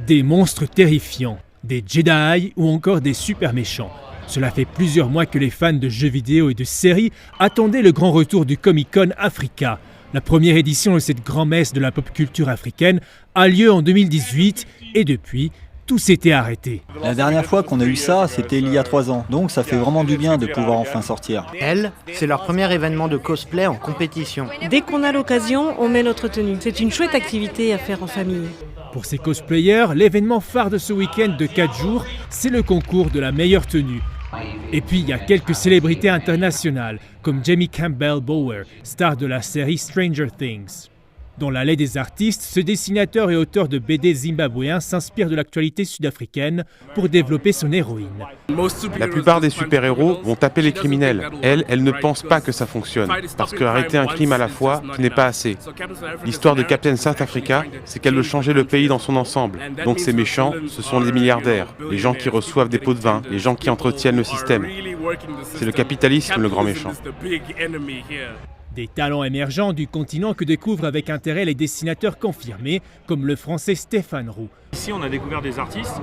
Des monstres terrifiants, des Jedi ou encore des super méchants. Cela fait plusieurs mois que les fans de jeux vidéo et de séries attendaient le grand retour du Comic-Con Africa. La première édition de cette grand-messe de la pop culture africaine a lieu en 2018 et depuis, tout s'était arrêté. La dernière fois qu'on a eu ça, c'était il y a 3 ans. Donc ça fait vraiment du bien de pouvoir enfin sortir. Elle, c'est leur premier événement de cosplay en compétition. Dès qu'on a l'occasion, on met notre tenue. C'est une chouette activité à faire en famille. Pour ces cosplayers, l'événement phare de ce week-end de 4 jours, c'est le concours de la meilleure tenue. Et puis il y a quelques célébrités internationales, comme Jamie Campbell Bower, star de la série Stranger Things. Dans l'allée des artistes, ce dessinateur et auteur de BD zimbabwéen s'inspire de l'actualité sud-africaine pour développer son héroïne. La plupart des super-héros vont taper les criminels. Elle ne pense pas que ça fonctionne, parce qu'arrêter un crime à la fois, ce n'est pas assez. L'histoire de Captain South Africa, c'est qu'elle veut changer le pays dans son ensemble. Donc ces méchants, ce sont les milliardaires, les gens qui reçoivent des pots de vin, les gens qui entretiennent le système. C'est le capitalisme le grand méchant. Des talents émergents du continent que découvrent avec intérêt les dessinateurs confirmés, comme le français Stéphane Roux. Ici, on a découvert des artistes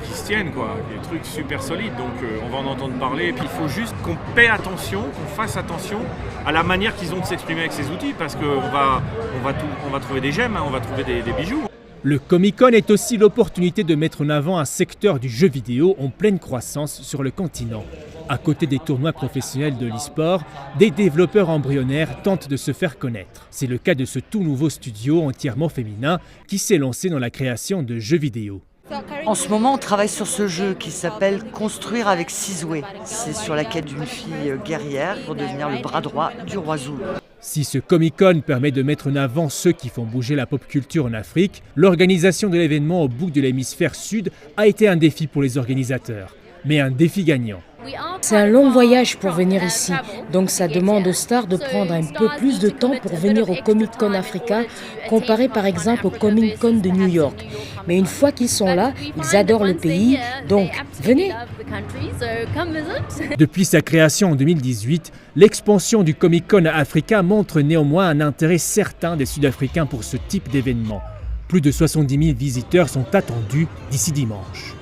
qui se tiennent, quoi, des trucs super solides, donc on va en entendre parler. Et puis il faut juste qu'on paie attention, qu'on fasse attention à la manière qu'ils ont de s'exprimer avec ces outils, parce qu'on va trouver des gemmes, hein, on va trouver des bijoux. Le Comic-Con est aussi l'opportunité de mettre en avant un secteur du jeu vidéo en pleine croissance sur le continent. À côté des tournois professionnels de l'e-sport, des développeurs embryonnaires tentent de se faire connaître. C'est le cas de ce tout nouveau studio entièrement féminin qui s'est lancé dans la création de jeux vidéo. En ce moment, on travaille sur ce jeu qui s'appelle Construire avec Sizwe. C'est sur la quête d'une fille guerrière pour devenir le bras droit du roi Zulu. Si ce Comic-Con permet de mettre en avant ceux qui font bouger la pop culture en Afrique, l'organisation de l'événement au bout de l'hémisphère sud a été un défi pour les organisateurs, mais un défi gagnant. C'est un long voyage pour venir ici, donc ça demande aux stars de prendre un peu plus de temps pour venir au Comic-Con Africa, comparé par exemple au Comic-Con de New York. Mais une fois qu'ils sont là, ils adorent le pays, donc venez. Depuis sa création en 2018, l'expansion du Comic-Con Africa montre néanmoins un intérêt certain des Sud-Africains pour ce type d'événement. Plus de 70 000 visiteurs sont attendus d'ici dimanche.